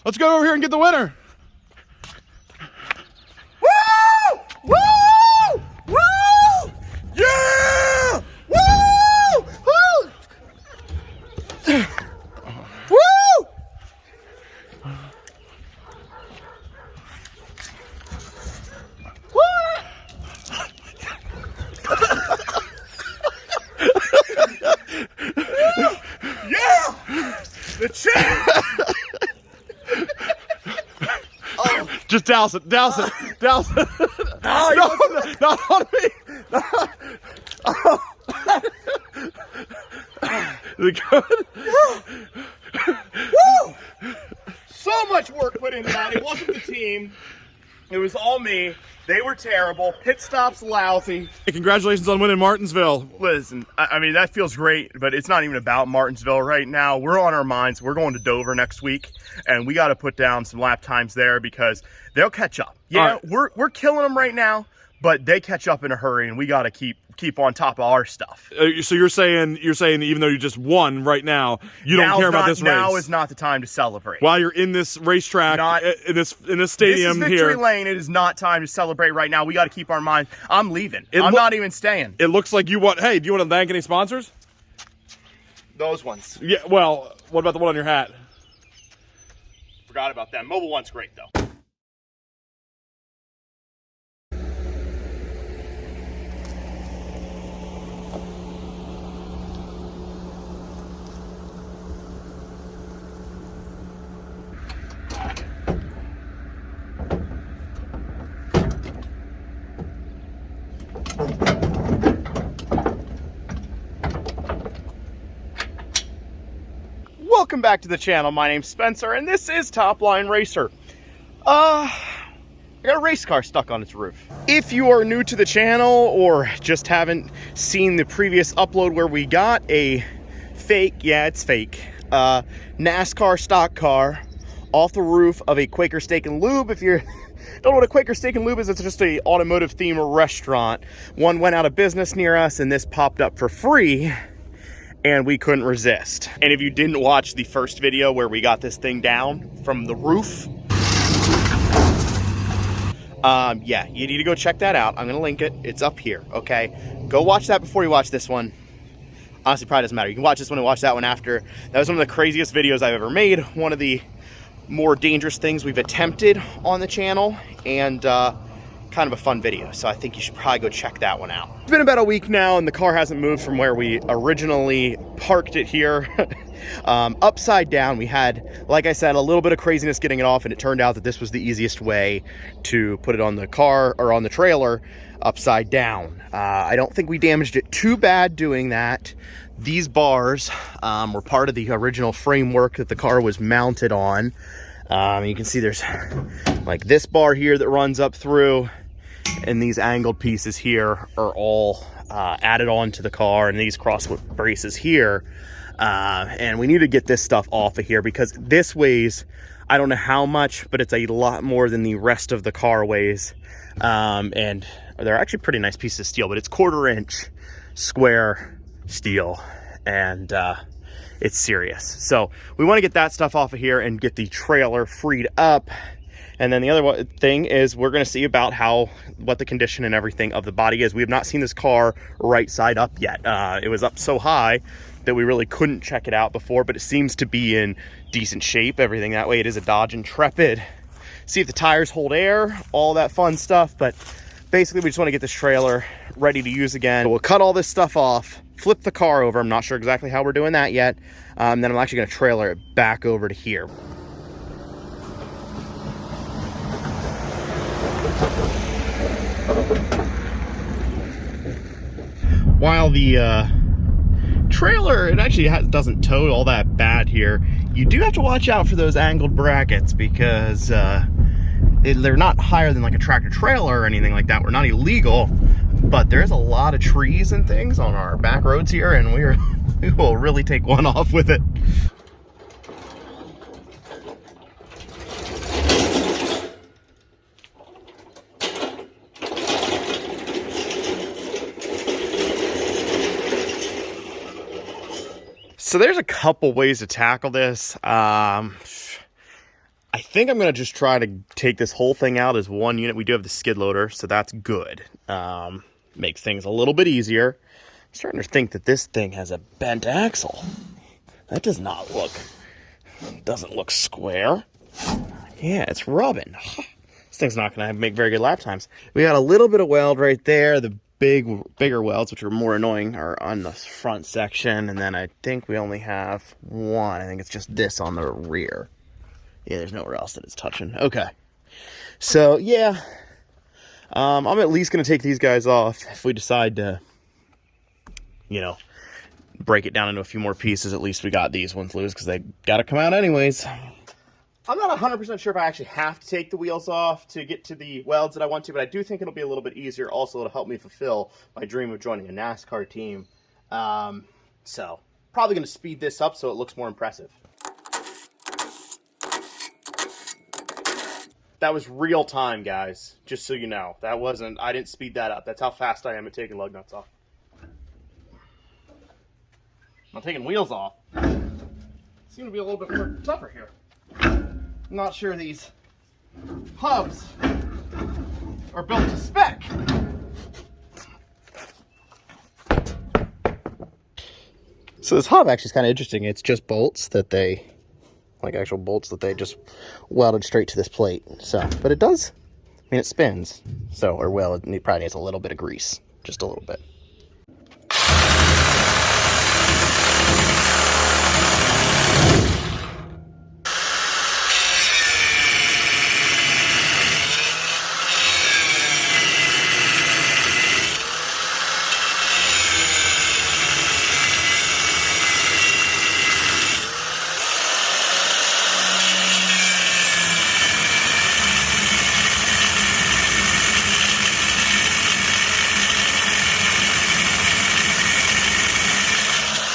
Let's go over here and get the winner. Woo! Woo! Woo! Yeah! Woo! Woo! Woo! Yeah! The champ! Just douse it, douse it, douse it. No, not on me. Is it good? Woo! So much work put into that. It wasn't the team. It was all me. They were terrible. Pit stops lousy. Hey, congratulations on winning Martinsville. Listen, I mean, that feels great, but it's not even about Martinsville right now. We're on our minds. We're going to Dover next week, and we got to put down some lap times there because they'll catch up. Yeah, right. we're killing them right now, but they catch up in a hurry, and we got to keep on top of our stuff. So you're saying even though you just won right now, you don't care about this race. Now is not the time to celebrate. While you're in this racetrack, in this stadium this is here. Victory Lane. It is not time to celebrate right now. We got to keep our mind. I'm leaving. I'm not even staying. It looks like you want. Hey, do you want to thank any sponsors? Those ones. Yeah. Well, what about the one on your hat? Forgot about them. Mobile One's great though. Welcome back to the channel. My name's Spencer, and this is Top Line Racer. I got a race car stuck on its roof. If you are new to the channel or just haven't seen the previous upload where we got a fake, yeah, it's fake, NASCAR stock car off the roof of a Quaker Steak and Lube. If you don't know what a Quaker Steak and Lube is, it's just a automotive themed restaurant. One went out of business near us, and this popped up for free. And we couldn't resist. And if you didn't watch the first video where we got this thing down from the roof, yeah, you need to go check that out. I'm gonna link it. It's up here, okay? Go watch that before you watch this one. Honestly, probably doesn't matter. You can watch this one and watch that one after. That was one of the craziest videos I've ever made. One of the more dangerous things we've attempted on the channel, and kind of a fun video, so I think you should probably go check that one out. It's been about a week now, and the car hasn't moved from where we originally parked it here. Upside down. We had, like I said, a little bit of craziness getting it off, and it turned out that this was the easiest way to put it on the car, or on the trailer, upside down. I don't think we damaged it too bad doing that. These bars were part of the original framework that the car was mounted on. You can see there's like this bar here that runs up through, and these angled pieces here are all added on to the car, and these cross braces here. And we need to get this stuff off of here because this weighs, I don't know how much, but it's a lot more than the rest of the car weighs. And they're actually pretty nice pieces of steel, but it's 1/4 inch square steel, and it's serious. So we want to get that stuff off of here and get the trailer freed up. And then the other thing is we're going to see about what the condition and everything of the body is. We have not seen this car right side up yet. It was up so high that we really couldn't check it out before, but it seems to be in decent shape, everything that way. It is a Dodge Intrepid. See if the tires hold air, all that fun stuff. But basically we just want to get this trailer ready to use again. We'll cut all this stuff off, flip the car over. I'm not sure exactly how we're doing that yet. Then I'm actually going to trailer it back over to here. While the trailer, it actually doesn't tow all that bad here, you do have to watch out for those angled brackets because they're not higher than like a tractor trailer or anything like that. We're not illegal, but there's a lot of trees and things on our back roads here, and we will really take one off with it. So there's a couple ways to tackle this. I think I'm going to just try to take this whole thing out as one unit. We do have the skid loader, so that's good. Makes things a little bit easier. I'm starting to think that this thing has a bent axle. That doesn't look square. Yeah, it's rubbing. This thing's not going to make very good lap times. We got a little bit of weld right there. The bigger welds, which are more annoying, are on the front section. And then I think we only have one. I think it's just this on the rear. Yeah, there's nowhere else that it's touching. Okay. So, yeah. I'm at least going to take these guys off. If we decide to, you know, break it down into a few more pieces, at least we got these ones loose because they got to come out anyways. I'm not 100% sure if I actually have to take the wheels off to get to the welds that I want to, but I do think it'll be a little bit easier. Also, it'll help me fulfill my dream of joining a NASCAR team. So, probably going to speed this up so it looks more impressive. That was real time, guys, just so you know. I didn't speed that up. That's how fast I am at taking lug nuts off. I'm taking wheels off. Seem to be a little bit tougher here. I'm not sure these hubs are built to spec. So this hub actually is kind of interesting. It's just bolts that they, like actual bolts that they just welded straight to this plate. So, but it does, I mean, it spins. So, or well, it probably needs a little bit of grease, just a little bit.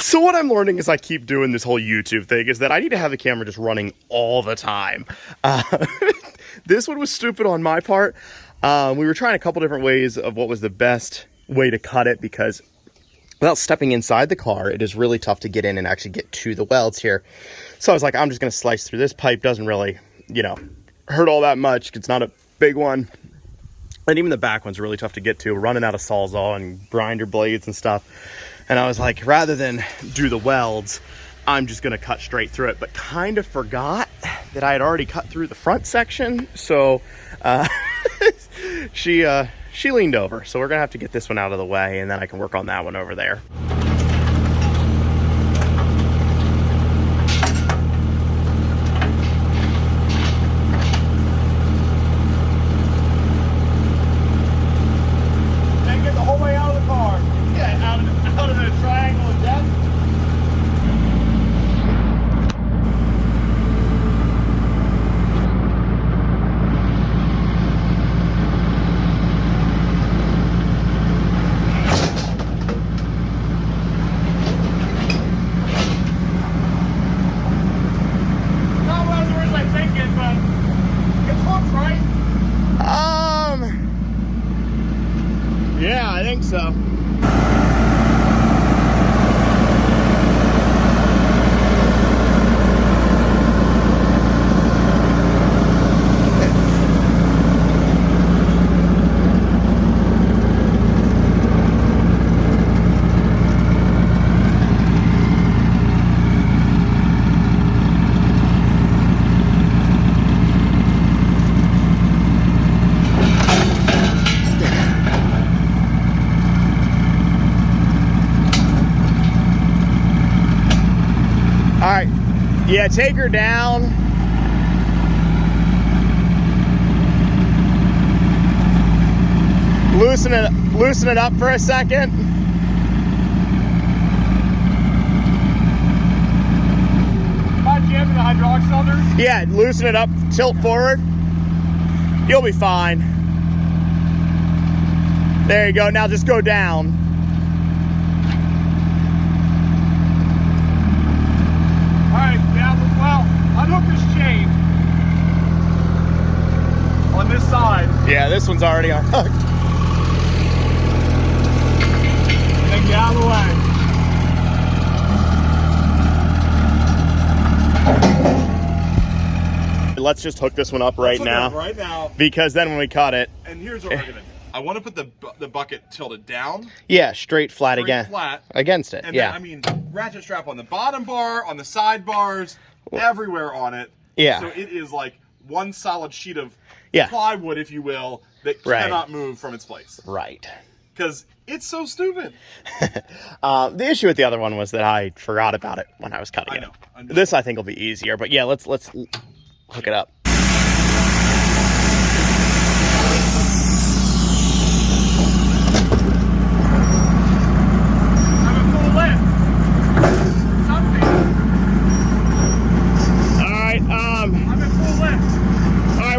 So what I'm learning as I keep doing this whole YouTube thing is that I need to have the camera just running all the time. This one was stupid on my part. We were trying a couple different ways of what was the best way to cut it, because without stepping inside the car, it is really tough to get in and actually get to the welds here. So I was like, I'm just going to slice through this pipe. Doesn't really, you know, hurt all that much. It's not a big one. And even the back one's really tough to get to, running out of Sawzall and grinder blades and stuff. And I was like, rather than do the welds, I'm just going to cut straight through it. But kind of forgot that I had already cut through the front section. So she leaned over. So we're going to have to get this one out of the way, and then I can work on that one over there. Yeah, I think so. Yeah, take her down. Loosen it up for a second. Am I jamming the hydraulic cylinders? Yeah, loosen it up, tilt forward. You'll be fine. There you go, now just go down. Unhook this chain on this side. Yeah, this one's already unhooked. And get out of the way. Let's just hook this one up right now. Right now. Because then when we cut it. And here's what we're gonna do. I want to put the bucket tilted down. Yeah, straight flat again. Flat against it. And yeah. then, I mean, ratchet strap on the bottom bar, on the side bars, everywhere on it. Yeah. So it is like one solid sheet of yeah. plywood, if you will, that cannot move from its place. Right. Because it's so stupid. The issue with the other one was that I forgot about it when I was cutting it. This I think will be easier, but yeah, let's hook it up.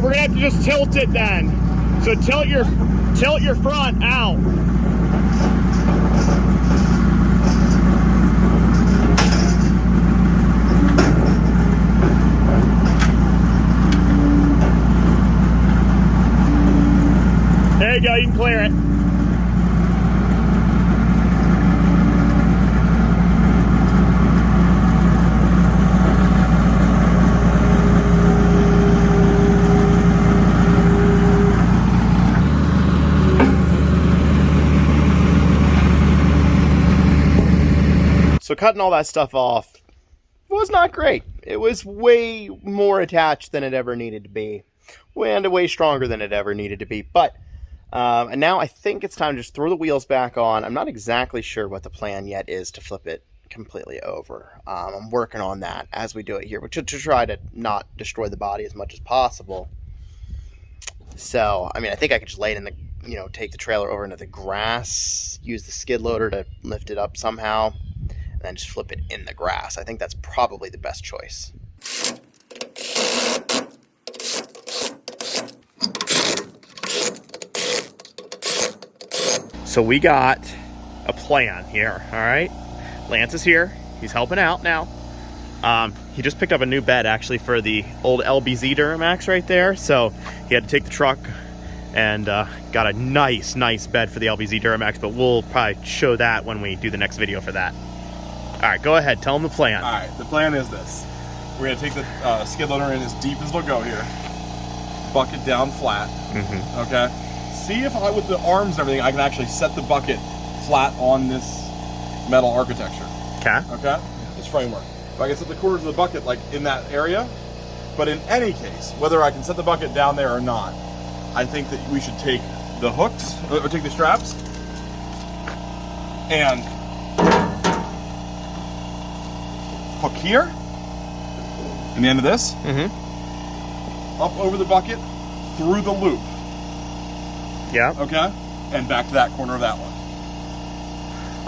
We're gonna have to just tilt it then. So tilt your front out. There you go, you can clear it. So cutting all that stuff off was not great. It was way more attached than it ever needed to be. And way stronger than it ever needed to be. But and now I think it's time to just throw the wheels back on. I'm not exactly sure what the plan yet is to flip it completely over. I'm working on that as we do it here, to try to not destroy the body as much as possible. So, I mean, I think I could just lay it in the, take the trailer over into the grass, use the skid loader to lift it up somehow, and then just flip it in the grass. I think that's probably the best choice. So we got a plan here, all right? Lance is here. He's helping out now. He just picked up a new bed, actually, for the old LBZ Duramax right there. So he had to take the truck and got a nice bed for the LBZ Duramax, but we'll probably show that when we do the next video for that. All right, go ahead. Tell him the plan. All right, the plan is this. We're going to take the skid loader in as deep as it'll go here. Bucket down flat, okay? See if with the arms and everything, I can actually set the bucket flat on this metal architecture. Okay? This framework. If I can set the quarters of the bucket like in that area, but in any case, whether I can set the bucket down there or not, I think that we should take the hooks, or take the straps, and hook here, and the end of this, up over the bucket, through the loop. Yeah. Okay? And back to that corner of that one.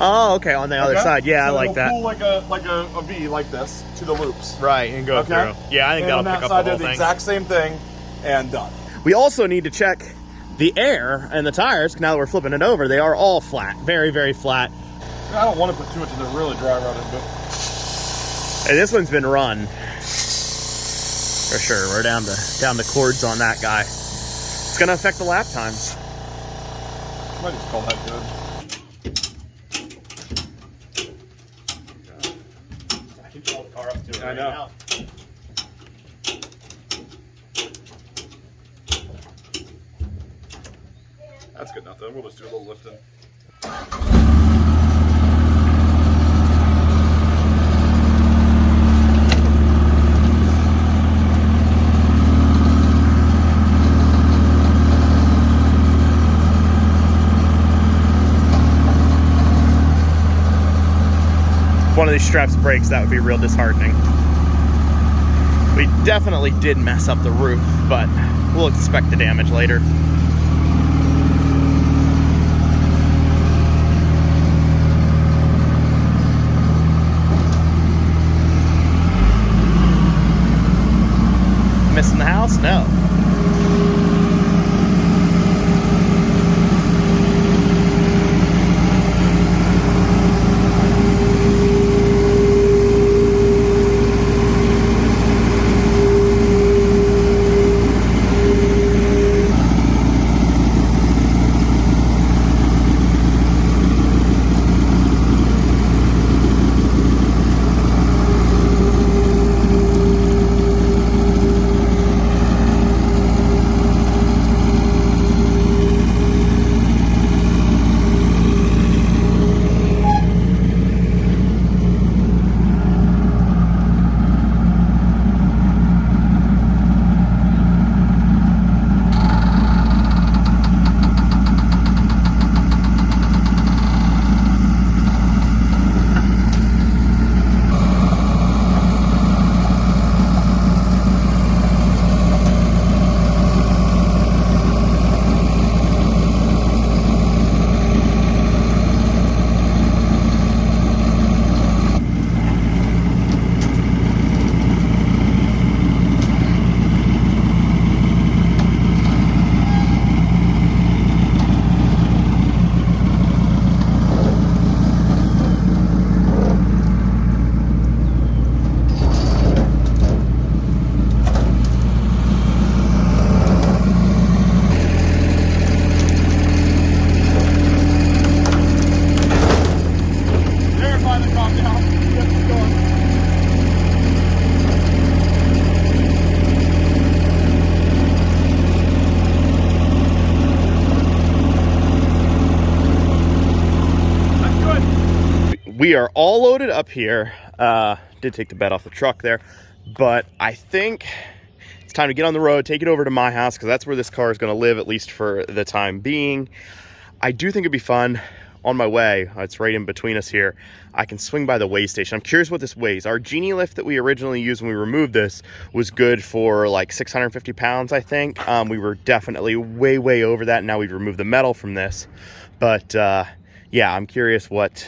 Oh, okay, on the other side. Yeah, so I like that. Pull like a V like this to the loops. Right, and go through. Yeah, I think that'll pick up the whole thing. The exact same thing, and done. We also need to check the air and the tires. Now that we're flipping it over, they are all flat. Very flat. I don't want to put too much of the really dry rotted, but... Hey, this one's been run. For sure, we're down to cords on that guy. It's gonna affect the lap times. Might just call that good. I can pull the car up to it. I know. That's good enough then. We'll just do a little lifting. One of these straps breaks, that would be real disheartening. We definitely did mess up the roof, but we'll expect the damage later. Missing the house? No. we are all loaded up here. Did take the bed off the truck there, but I think it's time to get on the road, take it over to my house, because that's where this car is going to live, at least for the time being. I do think it'd be fun on my way. It's right in between us here. I can swing by the weigh station. I'm curious what this weighs. Our Genie lift that we originally used when we removed this was good for like 650 pounds, I think. We were definitely way over that. Now we've removed the metal from this. But yeah, I'm curious what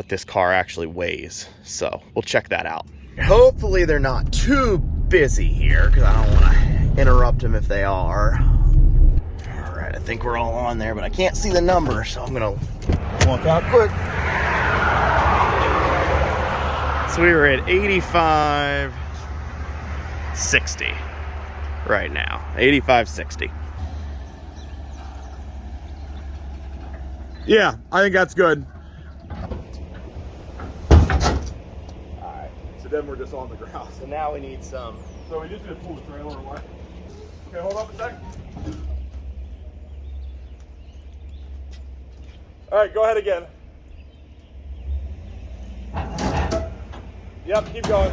this car actually weighs. So we'll check that out. Hopefully they're not too busy here, because I don't want to interrupt them if they are. All right, I think we're all on there, but I can't see the number, so I'm gonna walk out quick. So we were at 85.60 right now. 85.60. Yeah, I think that's good. Alright, So then we're just on the ground. so now we need some. So we just need to pull the trailer or what? Okay, hold up a sec. All right, go ahead again. Yep, keep going.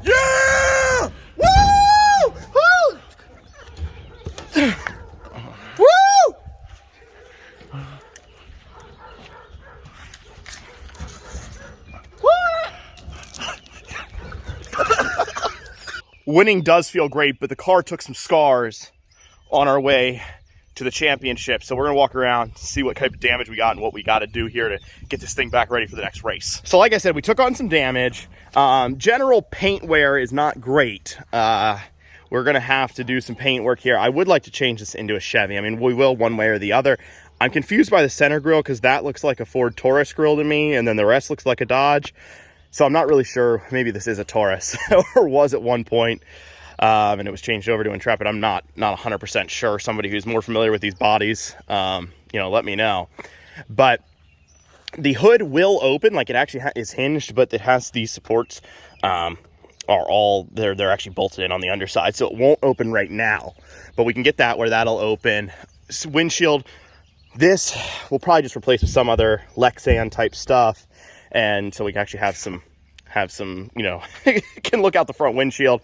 Yeah! Woo! Woo! Woo! Winning does feel great, but the car took some scars on our way to the championship. So we're gonna walk around, see what type of damage we got and what we gotta do here to get this thing back ready for the next race. So like I said, we took on some damage. General paint wear is not great. We're gonna have to do some paint work here. I would like to change this into a Chevy. I mean, we will one way or the other. I'm confused by the center grille, because that looks like a Ford Taurus grille to me, and then the rest looks like a Dodge. So I'm not really sure. Maybe this is a Taurus, or was at one point, and it was changed over to Intrepid. I'm not 100% sure. Somebody who's more familiar with these bodies, you know, let me know. But the hood will open, like it actually is hinged, but it has these supports are all they're actually bolted in on the underside, so it won't open right now. But we can get that where that'll open. Windshield, this we'll probably just replace with some other Lexan type stuff. And so we can actually have some, you know, can look out the front windshield.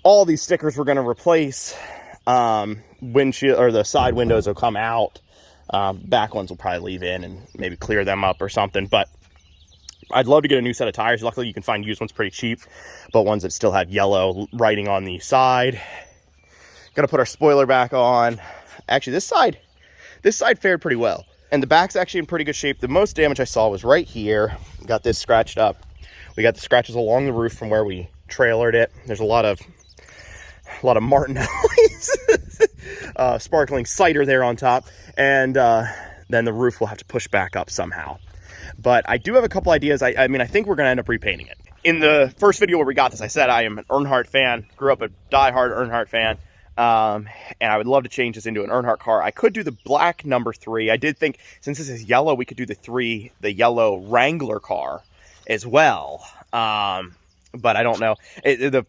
All these stickers we're going to replace. Windshield, or the side windows will come out. Back ones will probably leave in and maybe clear them up or something. But I'd love to get a new set of tires. Luckily, you can find used ones pretty cheap, but ones that still have yellow writing on the side. Gonna put our spoiler back on. Actually, this side fared pretty well. And the back's actually in pretty good shape. The most damage I saw was right here. Got this scratched up. We got the scratches along the roof from where we trailered it. There's a lot of Martinelli's, sparkling cider there on top. And then the roof will have to push back up somehow. But I do have a couple ideas. I mean, I think we're going to end up repainting it. In the first video where we got this, I said I am an Earnhardt fan. Grew up a diehard Earnhardt fan. And I would love to change this into an Earnhardt car. I could do the black number 3. I did think, since this is yellow, we could do the yellow Wrangler car as well. But I don't know. The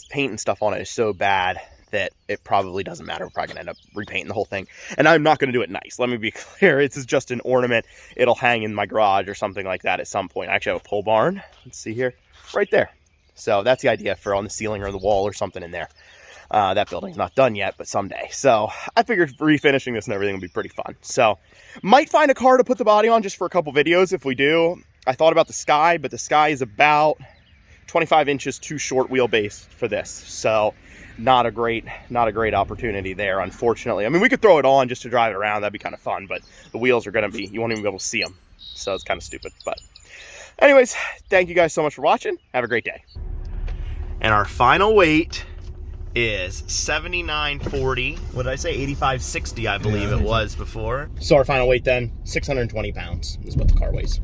paint and stuff on it is so bad that it probably doesn't matter. We're probably gonna end up repainting the whole thing. And I'm not gonna do it nice. Let me be clear. This is just an ornament. It'll hang in my garage or something like that at some point. I actually have a pole barn. Let's see here. Right there. So that's the idea, for on the ceiling or the wall or something in there. That building's not done yet, but someday. So I figured refinishing this and everything would be pretty fun. So might find a car to put the body on just for a couple videos if we do. I thought about the Sky, but the Sky is about 25 inches too short wheelbase for this. So not a great opportunity there, unfortunately. I mean, we could throw it on just to drive it around. That'd be kind of fun, but the wheels are going to be, you won't even be able to see them. So it's kind of stupid. But anyways, thank you guys so much for watching. Have a great day. And our final weight is 79.40. What did I say? 85.60, I believe it was before. So our final weight then, 620 pounds is what the car weighs.